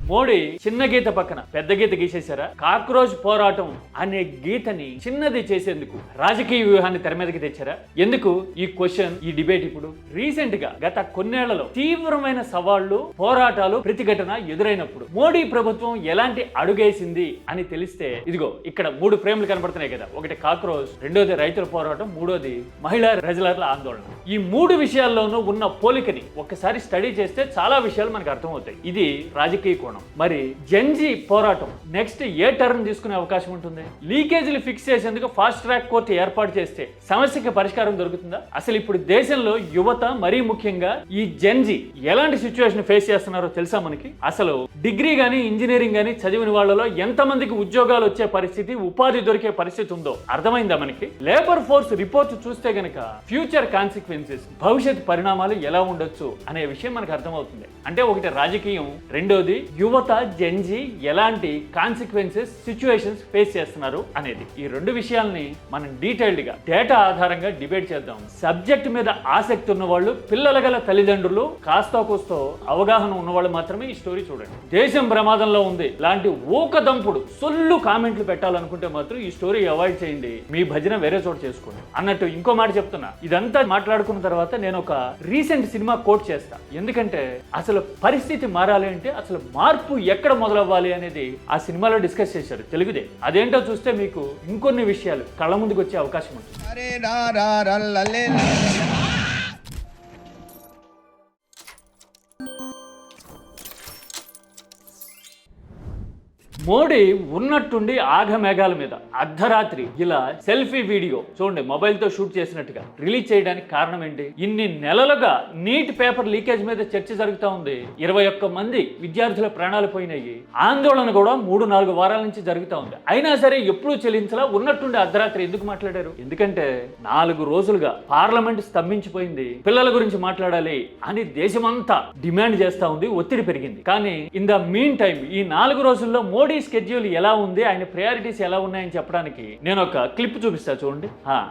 మోడీ చిన్న గీత పక్కన పెద్ద గీత గీసేశారా? కాక్రోచ్ పోరాటం అనే గీతని చిన్నది చేసేందుకు రాజకీయ వ్యూహాన్ని తెర మీదకి తెచ్చారా? ఎందుకు ఈ క్వశ్చన్, ఈ డిబేట్ ఇప్పుడు? రీసెంట్ గా గత కొన్నేళ్లలో తీవ్రమైన సవాళ్లు, పోరాటాలు, ప్రతిఘటన ఎదురైనప్పుడు మోడీ ప్రభుత్వం ఎలాంటి అడుగేసింది అని తెలిస్తే ఇదిగో ఇక్కడ 3 ఫ్రేమ్లు కనబడుతున్నాయి కదా. ఒకటి కాక్రోచ్, రెండోది రైతుల పోరాటం, మూడోది మహిళా రెజ్లర్ల ఆందోళన. ఈ 3 విషయాల్లోనూ ఉన్న పోలికని ఒక్కసారి స్టడీ చేస్తే చాలా విషయాలు మనకు అర్థమవుతాయి. ఇది రాజకీయ కోణం. మరి జెన్జీ పోరాటం నెక్స్ట్ ఏ టర్న్ తీసుకునే అవకాశం ఉంటుంది? లీకేజీలు ఫిక్స్ చేసేందుకు ఫాస్ట్ ట్రాక్ కోర్టు ఏర్పాటు చేస్తే సమస్యకి పరిష్కారం దొరుకుతుందా? అసలు ఇప్పుడు దేశంలో యువత, మరీ ముఖ్యంగా ఈ జెన్జీ ఎలాంటి సిచ్యువేషన్ ఫేస్ చేస్తున్నారో తెలుసా మనకి? అసలు డిగ్రీ గానీ, ఇంజనీరింగ్ గానీ చదివిన వాళ్ళలో ఎంతమందికి ఉద్యోగాలు వచ్చే పరిస్థితి, ఉపాధి దొరికే పరిస్థితి ఉందో అర్థమైందా మనకి? లేబర్ ఫోర్స్ రిపోర్ట్ చూస్తే గనక ఫ్యూచర్ కాన్సిక్వెన్సెస్, భవిష్యత్ పరిణామాలు ఎలా ఉండొచ్చు అనే విషయం మనకు అర్థమవుతుంది. అంటే ఒకటి రాజకీయం, రెండోది యువత, జెన్జీ ఎలాంటి కాన్సిక్వెన్సెస్, సిచ్యువేషన్స్ ఫేస్ చేస్తున్నారు అనేది. ఈ 2 విషయాల్ని మనం డీటెయిల్డ్ గా డేటా ఆధారంగా డిబేట్ చేద్దాం. సబ్జెక్ట్ మీద ఆసక్తి ఉన్న వాళ్ళు, పిల్లల గల తల్లిదండ్రులు, కాస్తో కూస్తో అవగాహన ఉన్నవాళ్ళు మాత్రమే ఈ స్టోరీ చూడండి. దేశం ప్రమాదంలో ఉంది లాంటి ఊకదంపుడు సొల్లు కామెంట్లు పెట్టాలనుకుంటే మాత్రం ఈ స్టోరీ అవాయిడ్ చేయండి. మీ భజన వేరే చోట చేసుకోండి అన్నట్టు. ఇంకో మాట చెప్తున్నా, ఇదంతా మాట్లాడుకున్న తర్వాత నేను ఒక రీసెంట్ సినిమా కోట్ చేస్తా. ఎందుకంటే అసలు పరిస్థితి మారాలి అంటే అసలు మార్పు ఎక్కడ మొదలవ్వాలి అనేది ఆ సినిమాలో డిస్కస్ చేశారు. తెలుగుదే. అదేంటో చూస్తే మీకు ఇంకొన్ని విషయాలు కళ్ళ ముందుకు వచ్చే అవకాశం ఉంటుంది. మోడీ ఉన్నట్టుండి ఆఘమేఘాల మీద అర్ధరాత్రి ఇలా సెల్ఫీ వీడియో చూడండి, మొబైల్ తో షూట్ చేసినట్టుగా రిలీజ్ చేయడానికి కారణం ఏంటి? ఇన్ని నెలలుగా నీట్ పేపర్ లీకేజ్ మీద చర్చ జరుగుతూ ఉంది. 21 మంది విద్యార్థుల ప్రాణాలు పోయినాయి. ఆందోళన కూడా 3-4 వారాల నుంచి జరుగుతూ ఉంది. అయినా సరే ఎప్పుడూ చెల్లించలా ఉన్నట్టుండి అర్ధరాత్రి ఎందుకు మాట్లాడారు? ఎందుకంటే 4 రోజులుగా పార్లమెంట్ స్తంభించిపోయింది. పిల్లల గురించి మాట్లాడాలి అని దేశమంతా డిమాండ్ చేస్తా ఉంది. ఒత్తిడి పెరిగింది. కానీ ఇన్ ద మీన్ టైం ఈ 4 రోజుల్లో మోడీ స్కెడ్యూల్ ఎలా ఉంది, ఆయన ప్రయారిటీస్ ఎలా ఉన్నాయని చెప్పడానికి నేను ఒక క్లిప్ చూపిస్తా చూడండి.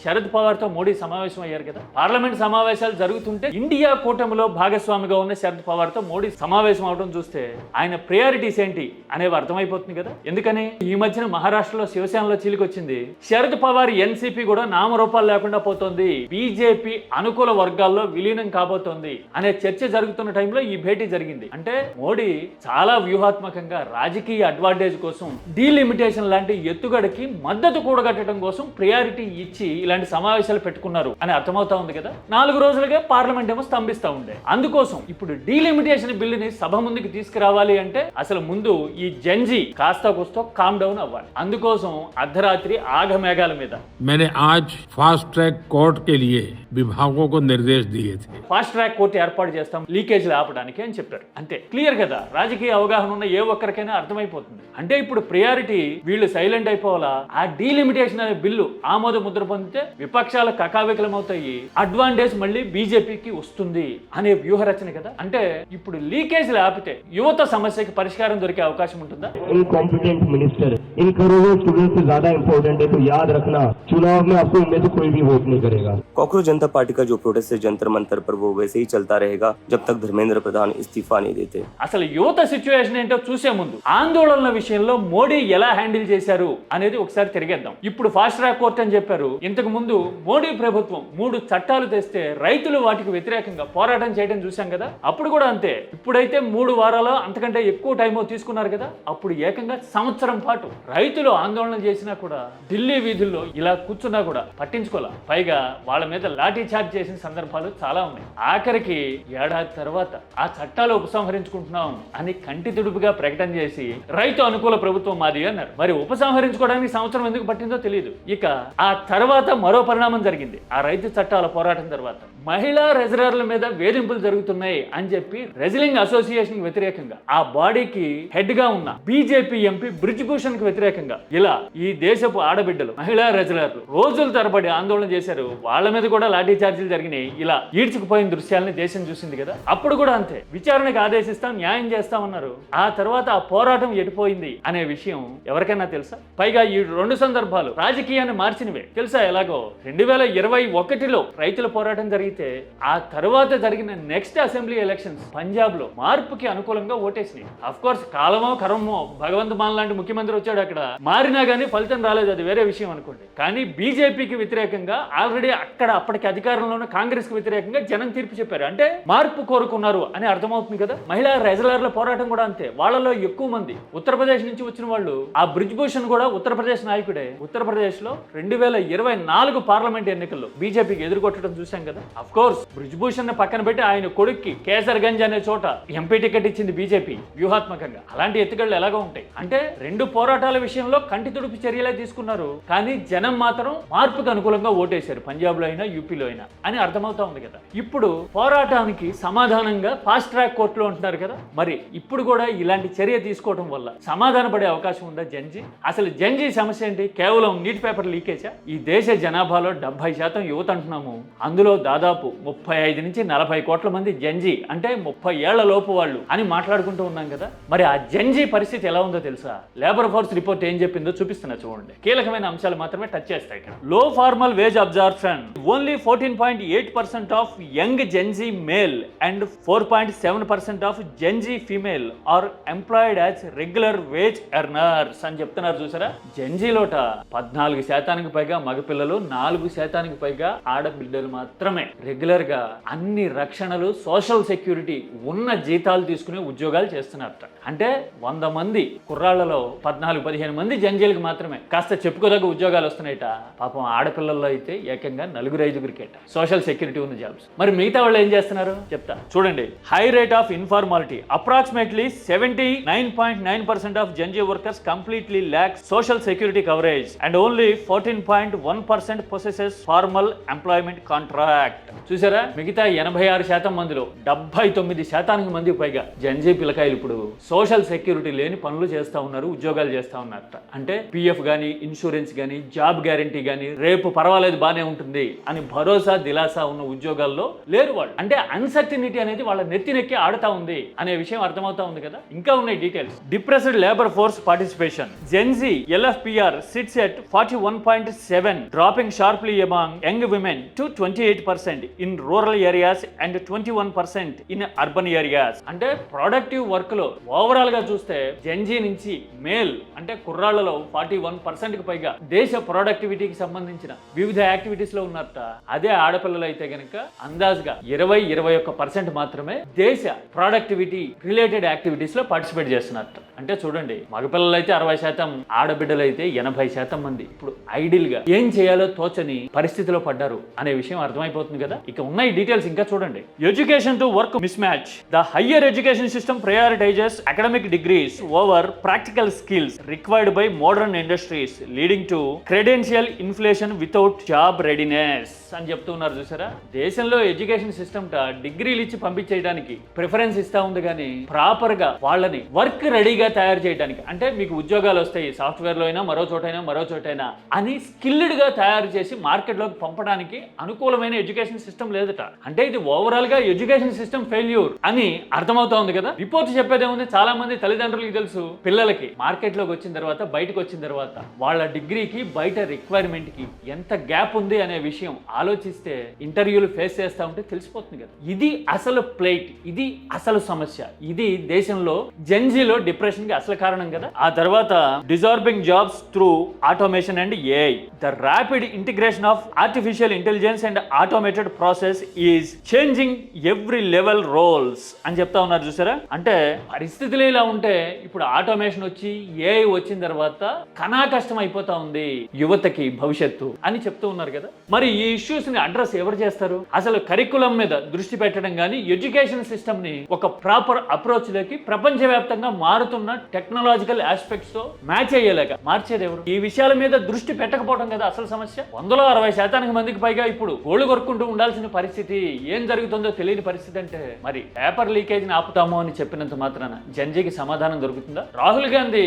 శరద్ పవార్ తో మోడీ సమావేశం అయ్యారు కదా. పార్లమెంట్ సమావేశాలు జరుగుతుంటే ఇండియా కూటమిలో భాగస్వామిగా ఉన్న శరద్ పవార్ తో మోడీ సమావేశం అవడం చూస్తే ఆయన ప్రయారిటీస్ ఏంటి అనేవి అర్థమైపోతుంది కదా. ఎందుకని ఈ మధ్యన మహారాష్ట్రలో శివసేనలో చీలికొచ్చింది. శరద్ పవార్ ఎన్సీపీ కూడా నామరూపాలు లేకుండా పోతోంది, బీజేపీ అనుకూల వర్గాల్లో విలీనం కాబోతోంది అనే చర్చ జరుగుతున్న టైంలో ఈ భేటీ జరిగింది. అంటే మోడీ చాలా వ్యూహాత్మకంగా రాజకీయ అడ్వాంటేజ్ కోసం, డీలిమిటేషన్ లాంటి ఎత్తుగడకి మద్దతు కూడగట్టడం కోసం ప్రయారిటీ ఇచ్చి ఇలాంటి సమావేశాలు పెట్టుకున్నారు అని అర్థమవుతా ఉంది కదా. 4 రోజులుగా పార్లమెంట్ ఏమో స్తంభిస్తా ఉండే. అందుకోసం ఇప్పుడు డీలిమిటేషన్ బిల్లుని సభ ముందుకు తీసుకురావాలి అంటే అసలు ముందు ఈ జెన్జీ కాస్త కూస్తో కామ్ డౌన్ అవ్వాలి. అందుకోసం అర్ధరాత్రి ఆఘమేఘాల మీద मैंने आज फास्ट ट्रैक कोर्ट के लिए विभागों को निर्देश दिए थे. ఫాస్ట్ ట్రాక్ కోర్టు ఏర్పాటు చేస్తాం లీకేజీలు ఆపడానికి అని చెప్పారు. అంతే, క్లియర్ కదా. రాజకీయ అవగాహన ఉన్న ఏ ఒక్కరికైనా అర్థమైపోతుంది. అంటే ఇప్పుడు ప్రయారిటీ వీళ్ళు సైలెంట్ అయిపోవాలా, ఆ డీలిమిటేషన్ అనే బిల్లు ఆమోద ముద్ర పొందితే విపక్షాల కకావికలం అవుతాయి, అడ్వాంటేజ్ మళ్ళీ బీజేపీకి వస్తుంది అనే వ్యూహ రచన కదా. అంటే ఇప్పుడు లీకేజీలు ఆపితే యువత సమస్యకి పరిష్కారం దొరికే అవకాశం ఉంటుందా? इनकॉम्पिटेंट मिनिस्टर इन करोड़ों स्टूडेंट से ज्यादा इम्पोर्टेंट है, तो याद रखना चुनाव में आपको उनमें से कोई भी वोट नहीं करेगा. कॉकरोच जनता पार्टी का जो प्रोटेस्ट है जंतर मंतर पर, वो वैसे ही चलता रहेगा जब तक धर्मेंद्र प्रधान इस्तीफा नहीं देते. అసలు యువత సిచ్యువేషన్ ఏంటో చూసే ముందు ఆందోళనల విషయంలో మోడీ ఎలా హ్యాండిల్ చేశారు అనేది ఒకసారి తిరిగేద్దాం. ఇప్పుడు ఫాస్ట్ ట్రాక్ కోర్ట్ అని చెప్పారు. ఇంతకు ముందు మోడీ ప్రభుత్వం 3 చట్టాలు తెస్తే రైతులు వాటికి వ్యతిరేకంగా పోరాటం చేయడం చూసాం కదా. అప్పుడు కూడా అంతే. ఇప్పుడైతే 3 వారాలు అంతకంటే ఎక్కువ టైం తీసుకున్నారు కదా. అప్పుడు ఏకంగా సంవత్సరం పాటు రైతులు ఆందోళన చేసినా కూడా, ఢిల్లీ వీధుల్లో ఇలా కూర్చున్నా కూడా పట్టించుకోలే. పైగా వాళ్ళ మీద లాఠీ చార్జ్ చేసిన సందర్భాలు చాలా ఉన్నాయి. ఆఖరికి ఏడాది తర్వాత ఆ చట్టాలు ఉపసంహరించుకుంటున్నాం అని కంటి తుడుపుగా ప్రకటన చేసి రైతు అనుకూల ప్రభుత్వం మాది అన్నారు. మరి ఉపసంహరించుకోవడానికి సంవత్సరం ఎందుకు పట్టిందో తెలియదు. ఇక ఆ తర్వాత మరో పరిణామం జరిగింది. ఆ రైతు చట్టాల పోరాటం తర్వాత మహిళా రెజ్లర్ల మీద వేధింపులు జరుగుతున్నాయి అని చెప్పి రెజ్లింగ్ అసోసియేషన్ వ్యతిరేకంగా, ఆ బాడీకి హెడ్ గా ఉన్న బీజేపీ ఎంపీ బ్రిజ్ భూషణ్ కి వ్యతిరేకంగా ఇలా ఈ దేశపు ఆడబిడ్డలు, మహిళా రెజ్లర్లు రోజుల తరబడి ఆందోళన చేశారు. వాళ్ళ మీద కూడా లాఠీ చార్జీలు జరిగినాయి. ఇలా ఈడ్చుకుపోయిన దృశ్యాలని దేశం చూసింది కదా. అప్పుడు కూడా అంతే, విచారణకు ఆదేశిస్తాం, న్యాయం చేస్తామన్నారు. ఆ తర్వాత ఆ పోరాటం ఎటుపోయింది అనే విషయం ఎవరికైనా తెలుసా? పైగా ఈ 2 సందర్భాలు రాజకీయాన్ని మార్చినవే తెలుసా? ఎలాగో 2021లో రైతుల పోరాటం జరిగితే అయితే ఆ తర్వాత జరిగిన నెక్స్ట్ అసెంబ్లీ ఎలక్షన్స్ పంజాబ్ లో మార్పుకి అనుకూలంగా ఓటేసినాయి. అఫ్ కోర్స్ కాలమో కరమో భగవంత్ మాన్ లాంటి ముఖ్యమంత్రి వచ్చాడు, అక్కడ మారినా గానీ ఫలితం రాలేదు, అది వేరే విషయం అనుకోండి. కానీ బీజేపీకి వ్యతిరేకంగా ఆల్రెడీ అప్పటికి అధికారంలోనే కాంగ్రెస్ కి వ్యతిరేకంగా జనం తీర్పు చెప్పారు. అంటే మార్పు కోరుకున్నారు అని అర్థమవుతుంది కదా. మహిళా రెజలర్ల పోరాటం కూడా అంతే. వాళ్ళలో ఎక్కువ మంది ఉత్తరప్రదేశ్ నుంచి వచ్చిన వాళ్ళు. ఆ బ్రిజ్ భూషణ్ కూడా ఉత్తరప్రదేశ్ నాయకుడే. ఉత్తరప్రదేశ్ లో 2024 పార్లమెంట్ ఎన్నికల్లో బీజేపీకి ఎదుర్కొట్టడం చూశాం కదా. అఫ్ కోర్స్ బ్రిజ్ భూషణ్ పక్కన పెట్టి ఆయన కొడుక్కి కేసర్గంజ్ అనే చోట ఎంపీ టికెట్ ఇచ్చింది బీజేపీ వ్యూహాత్మకంగా. అలాంటి ఎత్తుగడలు ఎలాగో ఉంటాయి. అంటే రెండు పోరాటాల విషయంలో కంటి తుడుపు చర్యలే తీసుకున్నారు, కానీ జనం మాత్రం మార్పుకు అనుకూలంగా ఓటేశారు, పంజాబ్ లో అయినా యూపీలో అయినా అని అర్థమవుతా ఉంది కదా. ఇప్పుడు పోరాటానికి సమాధానంగా ఫాస్ట్ ట్రాక్ కోర్టులో ఉంటున్నారు కదా. మరి ఇప్పుడు కూడా ఇలాంటి చర్య తీసుకోవడం వల్ల సమాధాన పడే అవకాశం ఉందా జంజీ? అసలు జంజీ సమస్య ఏంటి? కేవలం నీటి పేపర్ లీకేజా? ఈ దేశ జనాభాలో 70% యువత అంటున్నాము. అందులో దాదాపు 35 నుంచి 40 కోట్ల మంది జంజీ, అంటే 30 ఏళ్ల లోపు వాళ్ళు అని మాట్లాడుకుంటూ ఉన్నాం కదా. మరి ఆ జంజీ పరిస్థితి ఎలా ఉందో తెలుసా? లేబర్ ఫోర్స్ రిపోర్ట్ ఏం చెప్పిందో చూపిస్తున్నా చూడండి. కీలకమైన అంశాలు మాత్రమే టచ్ చేస్తాయి ఇక్కడ. Low formal wage absorption, only 14.8% of young Gen Z male and 4.7% of Gen Z female are employed as regular wage earners అని చెప్తున్నారు చూసారా. జెన్జీలోట 14% పైగా మగపిల్లలు, 4% పైగా ఆడబిడ్డలు మాత్రమే రెగ్యులర్ గా అన్ని రక్షణలు, సోషల్ సెక్యూరిటీ ఉన్న జీతాలు తీసుకునే ఉద్యోగాలు చేస్తున్నారట. అంటే 100 మంది కుర్రాళ్లలో 14-15 మంది జంజీలకు మాత్రమే కాస్త చెప్పుకోదగ్గ ఉద్యోగాలు వస్తున్నాయట. పాపం ఆడపిల్లల్లో అయితే ఏకంగా 4-5 సోషల్ సెక్యూరిటీ ఉన్న జాబ్స్. మరి మిగతా వాళ్ళు ఏం చేస్తున్నారు చెప్తా చూడండి. High rate of informality, approximately 79.9% of Gen Z workers completely lack social security coverage and only 14.1% possesses formal employment contract. చూసారా, మిగతా 86% మందిలో 79% మందికి పైగా జంజీ పిల్లకాయలు ఇప్పుడు సోషల్ సెక్యూరిటీ లేని పనులు చేస్తా ఉన్నారు, ఉద్యోగాలు చేస్తా ఉన్నారట. అంటే పిఎఫ్ గానీ, ఇన్సూరెన్స్ గానీ, జాబ్ గ్యారంటీ గానీ, రేపు పర్వాలేదు బానే ఉంటుంది అని భరోసా దిలాసా ఉన్న ఉద్యోగాల్లో లేరు వాళ్ళు. అంటే అన్సర్టినిటీ అనేది వాళ్ళ నెత్తినెక్కి ఆడుతా ఉంది అనే విషయం అర్థమవుతా ఉంది కదా. ఇంకా ఉన్నాయి details. Depressed labour force participation, Gen Z LFPR sits at 41.7, dropping sharply among young women to 28% in rural areas and 21% in urban areas. అంటే ప్రొడక్టివ్ వర్క్ లో ఓవరాల్ గా చూస్తే జెన్జీ నుంచి మేల్ అంటే కుర్రాళ్లలో 41% పైగా దేశ ప్రొడక్టివిటీకి సంబంధించిన వివిధ యాక్టివిటీస్ లో ఉన్నారట. అదే ఆడపిల్లలు అయితే గనక అందాజుగా 20-21% మాత్రమే దేశ ప్రొడక్టివిటీ రిలేటెడ్ యాక్టివిటీస్ లో పార్టిసిపేట్ చేస్తున్నారట. అంటే చూడండి, మగపిల్లలు అయితే 60%, ఆడబిడ్డలు అయితే 80% మంది ఇప్పుడు ఐడిల్ గా ఏం చేయాలో తోచని పరిస్థితిలో పడ్డారు అనే విషయం అర్థమైపోతుంది కదా. ఇక ఉన్నాయి డీటెయిల్స్ ఇంకా చూడండి. Education to work miss match, the higher education system ప్రయారిటైజెస్ academic degrees over practical skills required by modern industries leading to credential inflation without job readiness అని చెప్తున్నారు చూసారా. దేశంలో ఎడ్యుకేషన్ సిస్టమ్ డిగ్రీలు ఇచ్చి పంపించేయడానికి ప్రిఫరెన్స్ ఇస్తా ఉంది, కానీ ప్రాపర్ గా వాళ్ళని వర్క్ రెడీగా తయారు చేయడానికి, అంటే మీకు ఉద్యోగాలు వస్తాయి సాఫ్ట్వేర్ లో అయినా మరో చోటైనా అని స్కిల్డ్ గా తయారు చేసి మార్కెట్ లోకి పంపడానికి అనుకూలమైన ఎడ్యుకేషన్ సిస్టమ్ లేదట. అంటే ఇది ఓవరాల్ గా ఎడ్యుకేషన్ సిస్టమ్ ఫెయిల్యూర్ అని అర్థమవుతా ఉంది కదా. రిపోర్ట్ చెప్పేదేముంది, చాలా మంది తల్లిదండ్రులకి తెలుసు పిల్లలకి మార్కెట్ లోకి వచ్చిన తర్వాత, బయటకు వచ్చిన తర్వాత వాళ్ళ డిగ్రీకి బయట రిక్వైర్మెంట్ కి ఎంత గ్యాప్ ఉంది అనే విషయం ఆలోచిస్తే ఇంటర్వ్యూలు ఫేస్ చేస్తా ఉంటే తెలిసిపోతుంది కదా. ఇది అసలు ప్లేట్, ఇది అసలు సమస్య, ఇది దేశంలో జెన్జీలో డిప్రెషన్ కి అసలు కారణం కదా. ఆ తర్వాత disrupting jobs through automation and AI, the rapid integration of artificial intelligence and automated process is changing every level roles అని చెప్తా ఉన్నారు చూసారా. అంటే పరిస్థితులు ఇలా ఉంటే ఇప్పుడు ఆటోమేషన్ వచ్చి ఏఐ వచ్చిన తర్వాత కనా కష్టం అయిపోతా ఉంది యువతకి భవిష్యత్తు అని చెప్తూ ఉన్నారు కదా. మరి ఈ ఇష్యూస్ ని అడ్రస్ ఎవరు చేస్తారు? అసలు కరికులం మీద దృష్టి పెట్టడం కానీ ఎడ్యుకేషన్ సిస్టమ్ ని ఒక ప్రాపర్ అప్రోచ్ లోకి ప్రపంచవ్యాప్తంగా మారుతున్న టెక్నాలజికల్ ఆస్పెక్ట్స్ తో మ్యాచ్ అయ్యేలాగా మార్చేది ఎవరు? ఈ విషయాల మీద దృష్టి పెట్టకపోవడం కదా అసలు సమస్య. 60% మందికి పైగా ఇప్పుడు గోళ్లు కొరుక్కుంటూ ఉండాల్సిన పరిస్థితి, ఏం జరుగుతుందో తెలియని పరిస్థితి. అంటే మరి పేపర్ లీకేజ్ ని ఆపుతాము అని చెప్పినంత మాత్రాన జంజీకి సమాధానం దొరుకుతుందా? రాహుల్ గాంధీ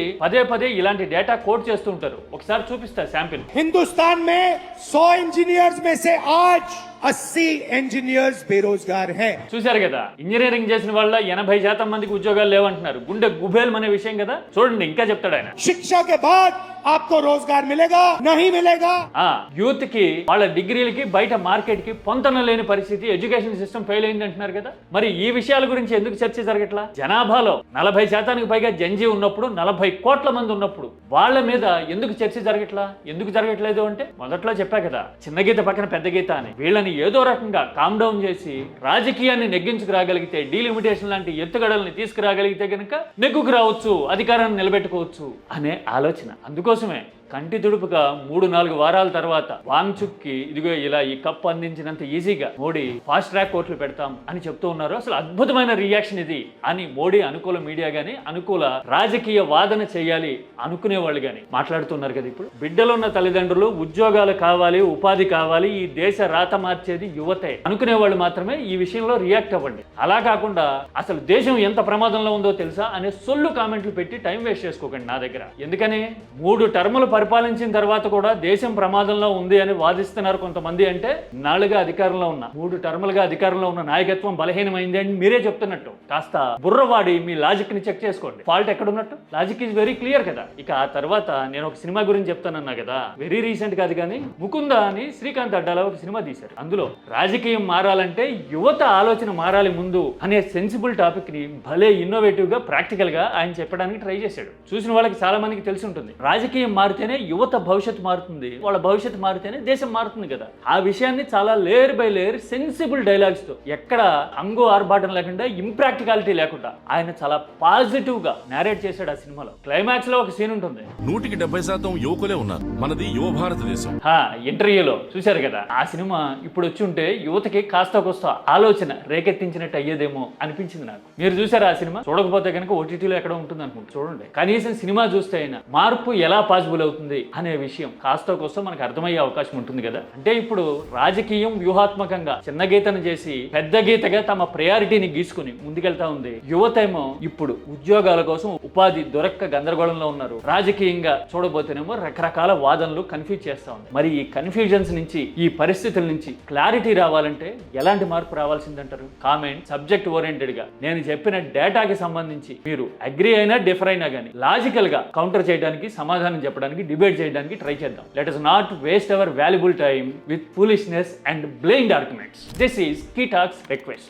పదే ఇలాంటి డేటా కోట్ చేస్తూ ఉంటారు. ఒకసారి చూపిస్తా శాంపిల్. हिंदुस्तान में 100 इंजीनियर्स में से आज 80 इंजीनियर्स बेरोजगार हैं। చూశారు కదా, ఇంజనీరింగ్ చేసిన వాళ్ళ 80% మందికి ఉద్యోగాలు లేవంటున్నారు. గుండె గుబేల్ అనే విషయం కదా. చూడండి ఇంకా చెప్తాడు ఆయన. शिक्षा के बाद आपको रोजगार मिलेगा नहीं मिलेगा। యూత్ కి వాళ్ళ డిగ్రీలకి బయట మార్కెట్ కి పొంతన లేని పరిస్థితి, ఎడ్యుకేషన్ సిస్టమ్ ఫెయిల్ అయింది అంటున్నారు కదా. మరి ఈ విషయాల గురించి ఎందుకు చర్చ జరగట్లా? జనాభాలో 40% పైగా జంజీ ఉన్నప్పుడు, 40 కోట్ల మంది ఉన్నప్పుడు వాళ్ళ మీద ఎందుకు చర్చ జరగట్లా? ఎందుకు జరగట్లేదు అంటే మొదట్లో చెప్పా కదా, చిన్న గీత పక్కన పెద్ద గీత అని. వీళ్ళని ఏదో రకంగా కామ్ డౌన్ చేసి రాజకీయాన్ని నెగ్గించుకురాగలిగితే, డీలిమిటేషన్ లాంటి ఎత్తుగడల్ని తీసుకురాగలిగితే గనుక నెగ్గుకు రావచ్చు, అధికారాన్ని నిలబెట్టుకోవచ్చు అనే ఆలోచన. అందుకోసమే కంటి తుడుపుగా 3-4 వారాల తర్వాత వాంగ్చుక్కి ఇదిగో ఇలా ఈ కప్పు అందించినంత ఈజీగా మోడీ ఫాస్ట్ ట్రాక్ కోర్టులు పెడతాం అని చెప్తూ ఉన్నారు. అసలు అద్భుతమైన రియాక్షన్ ఇది అని మోడీ అనుకూల మీడియా గానీ, అనుకూల రాజకీయ వాదన చేయాలి అనుకునే వాళ్ళు గానీ మాట్లాడుతున్నారు కదా. ఇప్పుడు బిడ్డలున్న తల్లిదండ్రులు ఉద్యోగాలు కావాలి, ఉపాధి కావాలి, ఈ దేశ రాత మార్చేది యువతే అనుకునే వాళ్ళు మాత్రమే ఈ విషయంలో రియాక్ట్ అవ్వండి. అలా కాకుండా అసలు దేశం ఎంత ప్రమాదంలో ఉందో తెలుసా అనే సొల్లు కామెంట్లు పెట్టి టైం వేస్ట్ చేసుకోకండి నా దగ్గర. ఎందుకని 3 టర్ములు పరిపాలించిన తర్వాత కూడా దేశం ప్రమాదంలో ఉంది అని వాదిస్తున్నారు కొంతమంది. అంటే నాలుగా అధికారంలో ఉన్న 3 టర్ములుగా అధికారంలో ఉన్న నాయకత్వం బలహీనమైంది అని మీరే చెప్తున్నట్టు. కాస్త బుర్రవాడి మీ లాజిక్ ని చెక్ చేసుకోండి. ఫాల్ట్ ఎక్కడ ఉన్నట్టు? లాజిక్ ఈజ్ వెరీ క్లియర్ కదా. ఇక ఆ తర్వాత నేను ఒక సినిమా గురించి చెప్తానన్నా కదా, వెరీ రీసెంట్ కాదు కానీ ముకుంద అని శ్రీకాంత్ అడ్డాల ఒక సినిమా తీశారు. అందులో రాజకీయం మారాలంటే యువత ఆలోచన మారాలి ముందు అనే సెన్సిబుల్ టాపిక్ ని భలే ఇన్నోవేటివ్ గా, ప్రాక్టికల్ గా ఆయన చెప్పడానికి ట్రై చేశాడు. చూసిన వాళ్ళకి చాలా మందికి తెలిసి ఉంటుంది, రాజకీయం మారితేనే యువత భవిష్యత్తు మారుతుంది, వాళ్ళ భవిష్యత్తు మారితేనే దేశం మారుతుంది కదా. ఆ విషయాన్ని చాలా layer by layer sensible dialogues తో, ఎక్కడ అంగు ఆర్భాటం లేకుండా, ఇంప్రాక్టికాలిటీ లేకుండా ఆయన చాలా పాజిటివ్ గా నేరేట్ చేశాడు ఆ సినిమాలో. క్లైమాక్స్ లో ఒక సీన్ ఉంటుంది, 100% యువకులే ఉన్నారు, మనది యువ భారతదేశం. ఇంటర్వ్యూలో చూశారు కదా. ఆ సినిమా ఇప్పుడు వచ్చి ఉంటే యువతకి కాస్త కోస్త ఆలోచన రేకెత్తించినట్టు అయ్యేదేమో అనిపించింది నాకు. మీరు చూసారా ఆ సినిమా? చూడకపోతే కనుక ఓటీటీలో ఎక్కడ ఉంటుంది అనుకుంటా, చూడండి. కనీసం సినిమా చూస్తే అయినా మార్పు ఎలా పాసిబుల్ అవుతుంది అనే విషయం కాస్త కోసం మనకు అర్థమయ్యే అవకాశం ఉంటుంది కదా. అంటే ఇప్పుడు రాజకీయం వ్యూహాత్మకంగా చిన్న గీతను చేసి పెద్ద గీతగా తమ ప్రయారిటీని గీసుకుని ముందుకెళ్తా ఉంది. యువతేమో ఇప్పుడు ఉద్యోగాల కోసం, ఉపాధి దొరక్క గందరగోళంలో ఉన్నారు. రాజకీయంగా చూడబోతేనేమో రకరకాల వాదనలు కన్ఫ్యూజ్ చేస్తా ఉంది. మరి ఈ కన్ఫ్యూజన్స్ నుంచి, ఈ పరిస్థితుల నుంచి క్లారిటీ రావాలంటే ఎలాంటి మార్పు రావాల్సిందంటారు? కామెంట్ సబ్జెక్ట్ ఓరియంటెడ్ గా నేను చెప్పిన డేటాకి సంబంధించి మీరు అగ్రి అయినా డిఫర్ అయినా కానీ లాజికల్ గా కౌంటర్ చేయడానికి, సమాధానం చెప్పడానికి, డిబేట్ చేయడానికి ట్రై చేద్దాం. Let us not waste our valuable time with foolishness and blind arguments. This is Key Talks request.